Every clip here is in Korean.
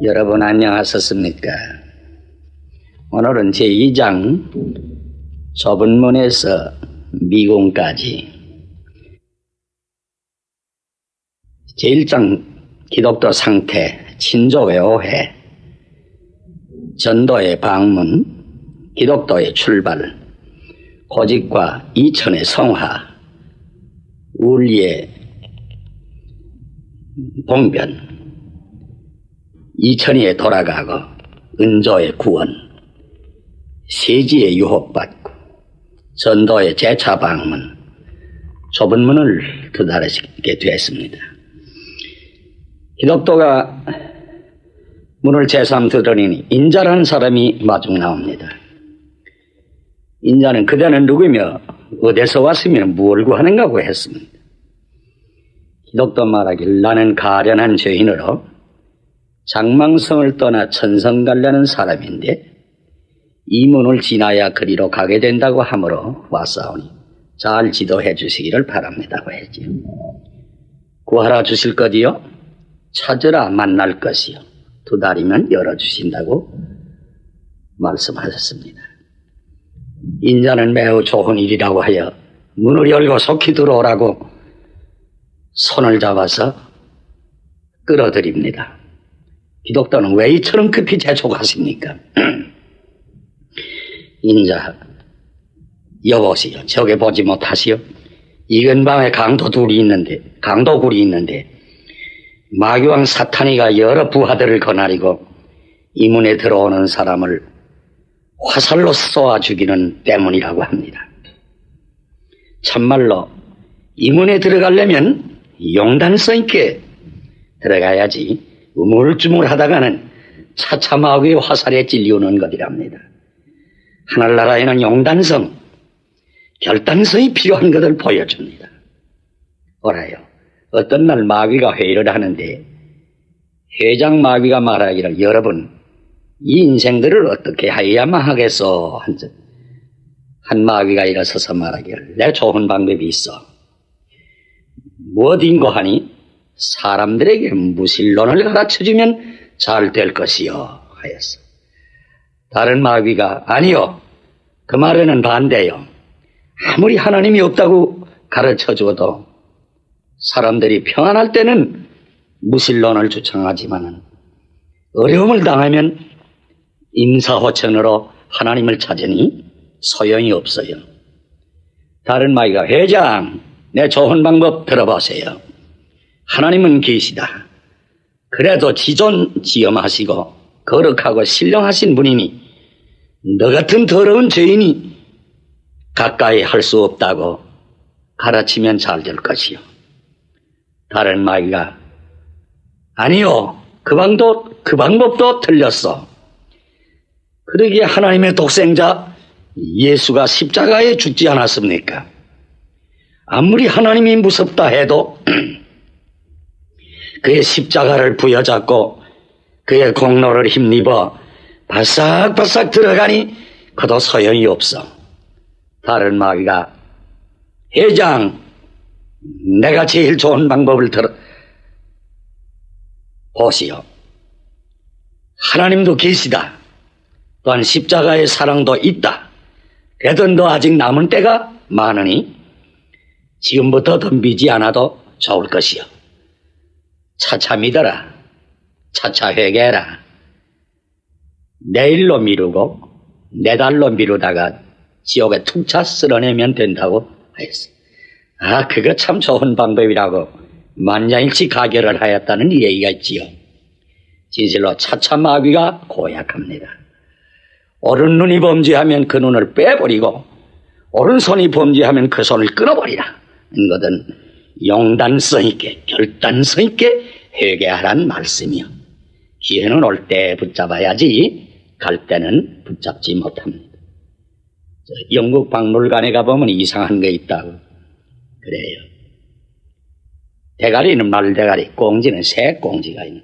여러분 안녕하셨습니까? 오늘은 제2장 조분문에서 미궁까지 제1장 기독교 상태, 친족의 오해, 전도의 방문, 기독교의 출발, 고집과 이천의 성화, 울리의 봉변, 이천이에 돌아가고 은조의 구원, 세지의 유혹받고 전도의 재차 방문, 좁은 문을 두드리게 되었습니다. 기독교가 문을 제3 두드리니 인자라는 사람이 마중 나옵니다. 인자는 그대는 누구며 어디서 왔으며 무엇을 구하는가고 했습니다. 기독교 말하길 나는 가련한 죄인으로 장망성을 떠나 천성 가려는 사람인데 이 문을 지나야 그리로 가게 된다고 하므로 왔사오니 잘 지도해 주시기를 바랍니다고 했지요. 구하라 주실 것이요, 찾으라 만날 것이요, 두드리면 열어주신다고 말씀하셨습니다. 인자는 매우 좋은 일이라고 하여 문을 열고 속히 들어오라고 손을 잡아서 끌어들입니다. 기독교는 왜 이처럼 급히 재촉하십니까? 인자, 여보시오. 저게 보지 못하시오. 이 근방에 강도굴이 있는데 마귀왕 사탄이가 여러 부하들을 거느리고 이 문에 들어오는 사람을 화살로 쏘아 죽이는 때문이라고 합니다. 참말로 이 문에 들어가려면 용단성 있게 들어가야지 우물쭈물하다가는 차차 마귀의 화살에 찔리우는 것이랍니다. 하늘나라에는 용단성, 결단성이 필요한 것을 보여줍니다. 오라요. 어떤 날 마귀가 회의를 하는데 회장 마귀가 말하기를 여러분 이 인생들을 어떻게 하여야만 하겠소? 한 마귀가 일어서서 말하기를 내 좋은 방법이 있어. 무엇인고 하니 사람들에게 무신론을 가르쳐주면 잘 될 것이요 하였어. 다른 마귀가 아니요, 그 말에는 반대요. 아무리 하나님이 없다고 가르쳐줘도 사람들이 평안할 때는 무신론을 주창하지만 어려움을 당하면 임사호천으로 하나님을 찾으니 소용이 없어요. 다른 마귀가 회장 내 좋은 방법 들어보세요. 하나님은 계시다. 그래도 지존지엄하시고 거룩하고 신령하신 분이니 너 같은 더러운 죄인이 가까이 할 수 없다고 가르치면 잘 될 것이요. 다른 마귀가 아니요, 그 방법도 틀렸어. 그러기에 하나님의 독생자 예수가 십자가에 죽지 않았습니까? 아무리 하나님이 무섭다 해도 그의 십자가를 부여잡고 그의 공로를 힘입어 바싹바싹 들어가니 그도 소용이 없어. 다른 마귀가 회장 내가 제일 좋은 방법을 보시오. 하나님도 계시다. 또한 십자가의 사랑도 있다. 그래도 너 아직 남은 때가 많으니 지금부터 덤비지 않아도 좋을 것이요. 차차 믿어라. 차차 회개해라. 내일로 미루고 내달로 미루다가 지옥에 툭 차 쓸어내면 된다고 하였어. 아, 그거 참 좋은 방법이라고 만장일치 가결을 하였다는 얘기가 있지요. 진실로 차차 마귀가 고약합니다. 오른눈이 범죄하면 그 눈을 빼버리고 오른손이 범죄하면 그 손을 끊어버리라. 이것은 용단성 있게 결단성 있게 회개하라는 말씀이요. 기회는 올 때 붙잡아야지 갈 때는 붙잡지 못합니다. 영국 박물관에 가보면 이상한 게 있다고 그래요. 대가리는 말대가리, 꽁지는 새꽁지가 있는.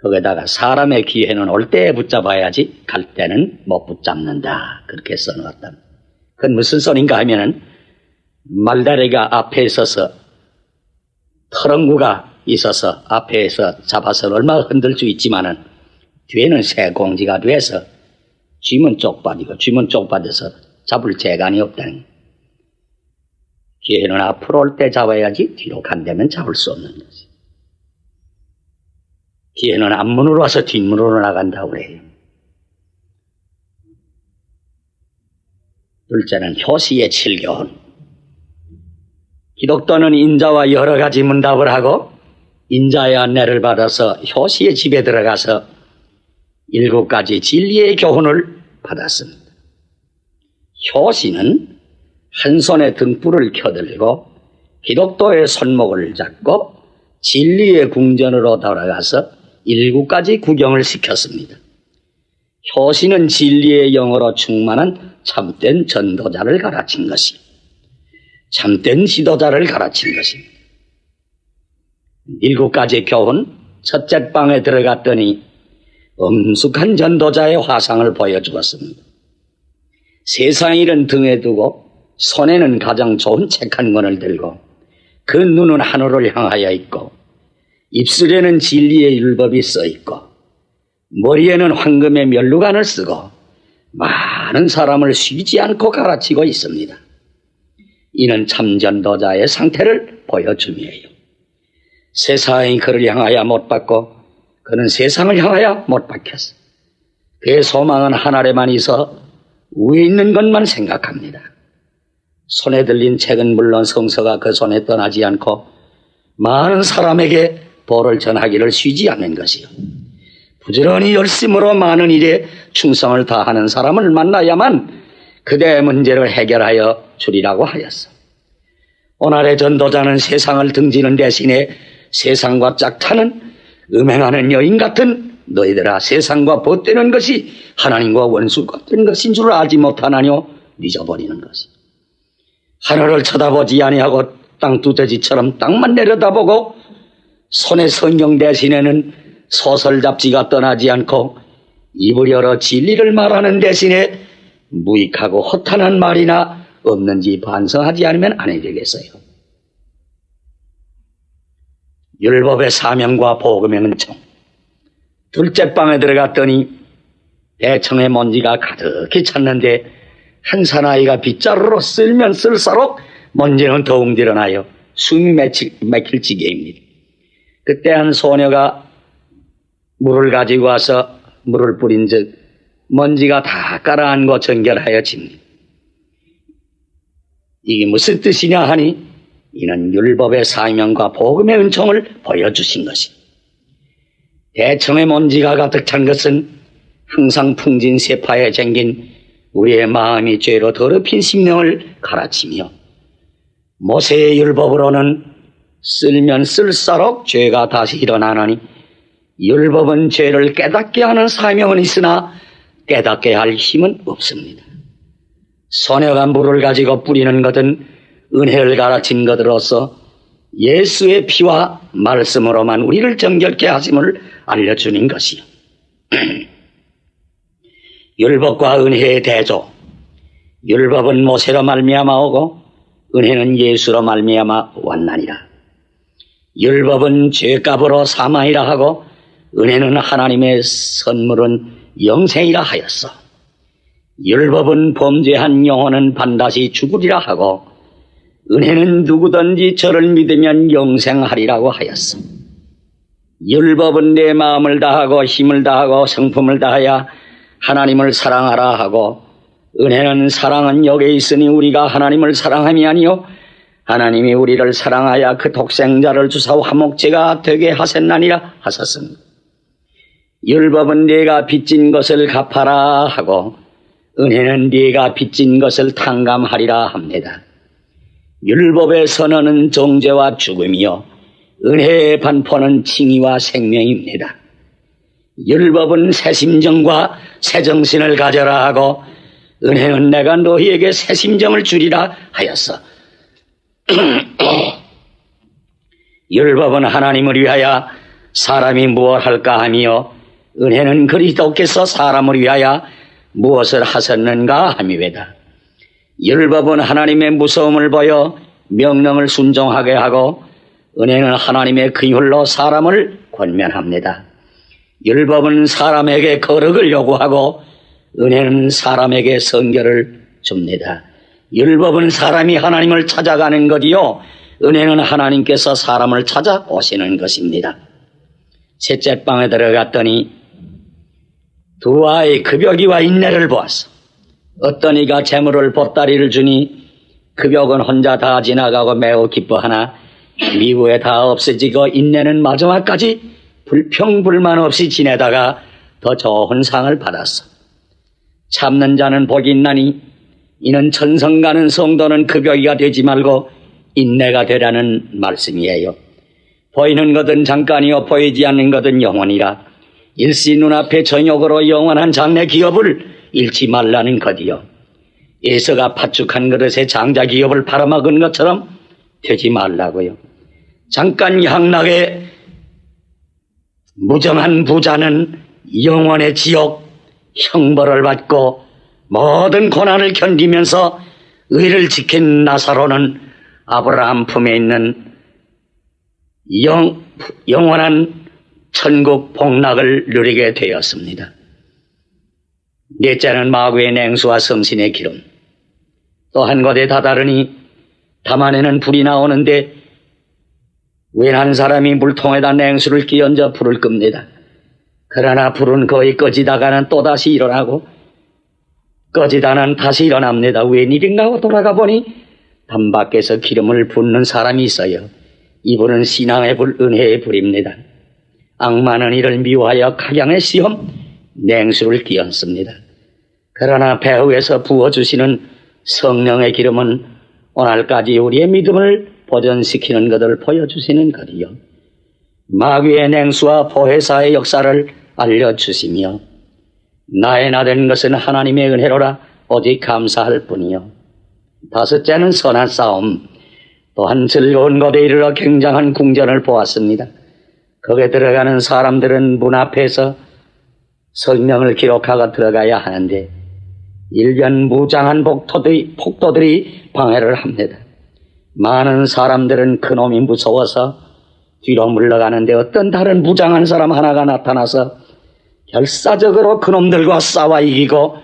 거기다가 사람의 기회는 올 때 붙잡아야지 갈 때는 못 붙잡는다. 그렇게 써놓았다. 그건 무슨 소린가 하면은 말다리가 앞에 있어서 털렁구가 있어서 앞에서 잡아서 얼마나 흔들 수 있지만은 뒤에는 새 공지가 돼서 쥐면 쪽빠져서 잡을 재간이 없다는 거예요. 기회는 앞으로 올 때 잡아야지 뒤로 간다면 잡을 수 없는 거지. 기회는 앞문으로 와서 뒷문으로 나간다고 그래요. 둘째는 효시의 7교훈. 기독교는 인자와 여러 가지 문답을 하고 인자의 안내를 받아서 효시의 집에 들어가서 7가지 진리의 교훈을 받았습니다. 효시는 한 손에 등불을 켜들고 기독교의 손목을 잡고 진리의 궁전으로 돌아가서 7가지 구경을 시켰습니다. 효시는 진리의 영으로 충만한 참된 전도자를 가르친 것이, 참된 지도자를 가르친 것입니다. 7가지 교훈. 첫째 방에 들어갔더니 엄숙한 전도자의 화상을 보여주었습니다. 세상 일은 등에 두고 손에는 가장 좋은 책 한 권을 들고 그 눈은 하늘을 향하여 있고 입술에는 진리의 율법이 써 있고 머리에는 황금의 면류관을 쓰고 많은 사람을 쉬지 않고 가르치고 있습니다. 이는 참전도자의 상태를 보여줌이에요. 세상이 그를 향하여 못 받고 그는 세상을 향하여 못 받겠어. 그의 소망은 하늘에만 있어 위에 있는 것만 생각합니다. 손에 들린 책은 물론 성서가 그 손에 떠나지 않고 많은 사람에게 도를 전하기를 쉬지 않는 것이요. 부지런히 열심으로 많은 일에 충성을 다하는 사람을 만나야만 그대의 문제를 해결하여 주리라고 하였어. 오늘의 전도자는 세상을 등지는 대신에 세상과 짝타는 음행하는 여인 같은 너희들아, 세상과 벗되는 것이 하나님과 원수 같은 것인 줄 알지 못하나뇨? 잊어버리는 것이. 하늘을 쳐다보지 아니하고 땅두더지처럼 땅만 내려다보고 손에 성경 대신에는 소설 잡지가 떠나지 않고 입을 열어 진리를 말하는 대신에 무익하고 허탄한 말이나 없는지 반성하지 않으면 안 되겠어요. 율법의 사명과 복음의 은총. 둘째 방에 들어갔더니 대청의 먼지가 가득히 찼는데 한 사나이가 빗자루로 쓸면 쓸수록 먼지는 더욱 늘어나요. 숨이 막힐 지경입니다. 그때 한 소녀가 물을 가지고 와서 물을 뿌린 즉 먼지가 다 깔아앉고 정결하여 집니다. 이게 무슨 뜻이냐 하니 이는 율법의 사명과 복음의 은총을 보여주신 것이. 대청의 먼지가 가득 찬 것은 항상 풍진 세파에 쟁긴 우리의 마음이 죄로 더럽힌 심령을 가르치며 모세의 율법으로는 쓸면 쓸수록 죄가 다시 일어나느니 율법은 죄를 깨닫게 하는 사명은 있으나 깨닫게 할 힘은 없습니다. 소녀가 물을 가지고 뿌리는 것은 은혜를 가르친 것으로서 예수의 피와 말씀으로만 우리를 정결케 하심을 알려주는 것이요. 율법과 은혜의 대조. 율법은 모세로 말미암아 오고 은혜는 예수로 말미암아 왔나니라. 율법은 죄값으로 사망이라 하고 은혜는 하나님의 선물은 영생이라 하였어. 율법은 범죄한 영혼은 반드시 죽으리라 하고 은혜는 누구든지 저를 믿으면 영생하리라고 하였어. 율법은 내 마음을 다하고 힘을 다하고 성품을 다하여 하나님을 사랑하라 하고 은혜는 사랑은 여기에 있으니 우리가 하나님을 사랑함이 아니요 하나님이 우리를 사랑하여 그 독생자를 주사 화목제가 되게 하셨나니라 하셨습니다. 율법은 네가 빚진 것을 갚아라 하고 은혜는 네가 빚진 것을 탕감하리라 합니다. 율법의 선언은 정죄와 죽음이요 은혜의 반포는 칭의와 생명입니다. 율법은 새 심정과 새 정신을 가져라 하고 은혜는 내가 너희에게 새 심정을 주리라 하였어. 율법은 하나님을 위하여 사람이 무엇 할까 하며 은혜는 그리스도께서 사람을 위하여 무엇을 하셨는가 함이외다. 율법은 하나님의 무서움을 보여 명령을 순종하게 하고 은혜는 하나님의 긍휼로 사람을 권면합니다. 율법은 사람에게 거룩을 요구하고 은혜는 사람에게 성결을 줍니다. 율법은 사람이 하나님을 찾아가는 것이요, 은혜는 하나님께서 사람을 찾아오시는 것입니다. 셋째 방에 들어갔더니 두 아이 급여기와 인내를 보았어. 어떤 이가 재물을 보따리를 주니 급여은 혼자 다 지나가고 매우 기뻐하나 미후에 다 없어지고 인내는 마지막까지 불평불만 없이 지내다가 더 좋은 상을 받았어. 참는 자는 복이 있나니 이는 천성 가는 성도는 급여기가 되지 말고 인내가 되라는 말씀이에요. 보이는 것은 잠깐이요 보이지 않는 것은 영원이라. 일시 눈앞에 정욕으로 영원한 장래 기업을 잃지 말라는 것이요. 에서가 팥죽한 그릇에 장자 기업을 팔아먹은 것처럼 되지 말라고요. 잠깐 향락에 무정한 부자는 영원의 지옥 형벌을 받고 모든 고난을 견디면서 의를 지킨 나사로는 아브라함 품에 있는 영원한 천국 복락을 누리게 되었습니다. 넷째는 마귀의 냉수와 성신의 기름. 또 한 곳에 다다르니 담 안에는 불이 나오는데 웬 한 사람이 물통에다 냉수를 끼얹어 불을 끕니다. 그러나 불은 거의 꺼지다가는 또다시 일어나고 꺼지다는 다시 일어납니다. 웬일인가 하고 돌아가 보니 담 밖에서 기름을 붓는 사람이 있어요. 이분은 신앙의 불, 은혜의 불입니다. 악마는 이를 미워하여 각양의 시험, 냉수를 끼얹습니다. 그러나 배후에서 부어주시는 성령의 기름은 오늘까지 우리의 믿음을 보존시키는 것을 보여주시는 것이요. 마귀의 냉수와 보혜사의 역사를 알려주시며 나의 나된 것은 하나님의 은혜로라 오직 감사할 뿐이요. 다섯째는 선한 싸움. 또한 즐거운 곳에 이르러 굉장한 궁전을 보았습니다. 거기에 들어가는 사람들은 문 앞에서 성명을 기록하고 들어가야 하는데 일변 무장한 폭도들이 방해를 합니다. 많은 사람들은 그놈이 무서워서 뒤로 물러가는데 어떤 다른 무장한 사람 하나가 나타나서 결사적으로 그놈들과 싸워 이기고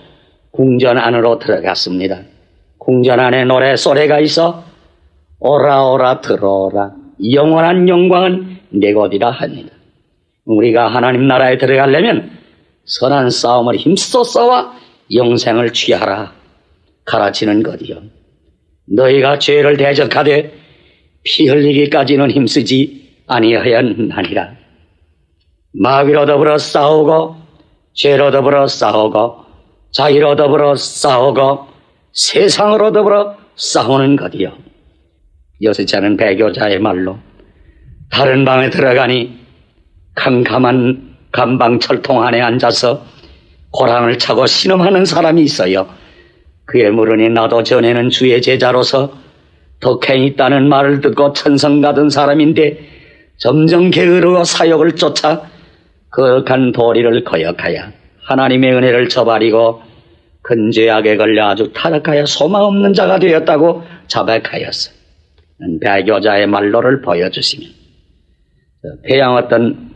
궁전 안으로 들어갔습니다. 궁전 안에 노래 소리가 있어 오라 오라 들어오라 영원한 영광은 내 것이라 합니다. 우리가 하나님 나라에 들어가려면 선한 싸움을 힘써 싸워 영생을 취하라 가르치는 것이요. 너희가 죄를 대적하되 피 흘리기까지는 힘쓰지 아니하였나니라. 마귀로 더불어 싸우고 죄로 더불어 싸우고 자기로 더불어 싸우고 세상으로 더불어 싸우는 것이요. 여섯째는 배교자의 말로 다른 방에 들어가니 캄캄한 감방 철통 안에 앉아서 고랑을 차고 신음하는 사람이 있어요. 그의 물으니 나도 전에는 주의 제자로서 덕행이 있다는 말을 듣고 천성 가던 사람인데 점점 게으르고 사욕을 쫓아 거룩한 도리를 거역하여 하나님의 은혜를 저버리고 큰 죄악에 걸려 아주 타락하여 소망 없는 자가 되었다고 자백하였어요. 배교자의 말로를 보여주시면 배양 어떤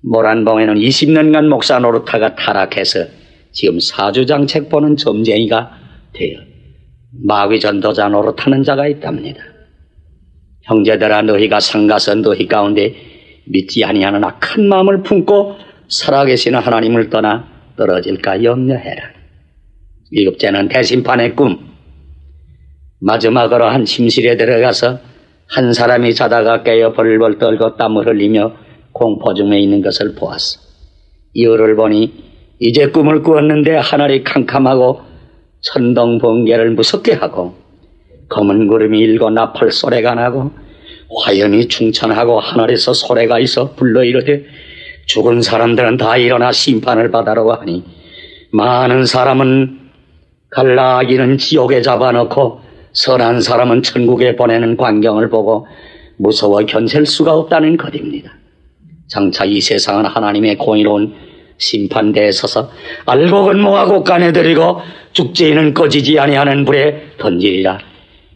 모란봉에는 20년간 목사 노릇하가 타락해서 지금 사주장책 보는 점쟁이가 되어 마귀 전도자 노릇하는 자가 있답니다. 형제들아 너희가 상가서 너희 가운데 믿지 아니하는 악한 마음을 품고 살아계시는 하나님을 떠나 떨어질까 염려해라. 일곱째는 대심판의 꿈. 마지막으로 한 침실에 들어가서 한 사람이 자다가 깨어 벌벌 떨고 땀을 흘리며 공포 중에 있는 것을 보았어. 이유를 보니 이제 꿈을 꾸었는데 하늘이 캄캄하고 천둥 번개를 무섭게 하고 검은 구름이 일고 나팔 소리가 나고 화염이 충천하고 하늘에서 소리가 있어 불러 이르되 죽은 사람들은 다 일어나 심판을 받으라고 하니 많은 사람은 갈라아기는 지옥에 잡아넣고 선한 사람은 천국에 보내는 광경을 보고 무서워 견딜 수가 없다는 것입니다. 장차 이 세상은 하나님의 공의로운 심판대에 서서 알고 근무하고 까내드리고 죽지는 꺼지지 아니하는 불에 던지리라.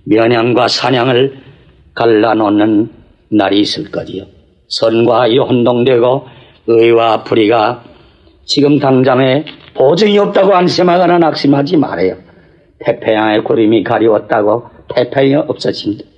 면양과 사냥을 갈라놓는 날이 있을 거지요. 선과 이 혼동되고 의와 불의가 지금 당장에 보증이 없다고 안심하거나 낙심하지 말아요. 태평양의 구름이 가리웠다고 태평이 없어진다.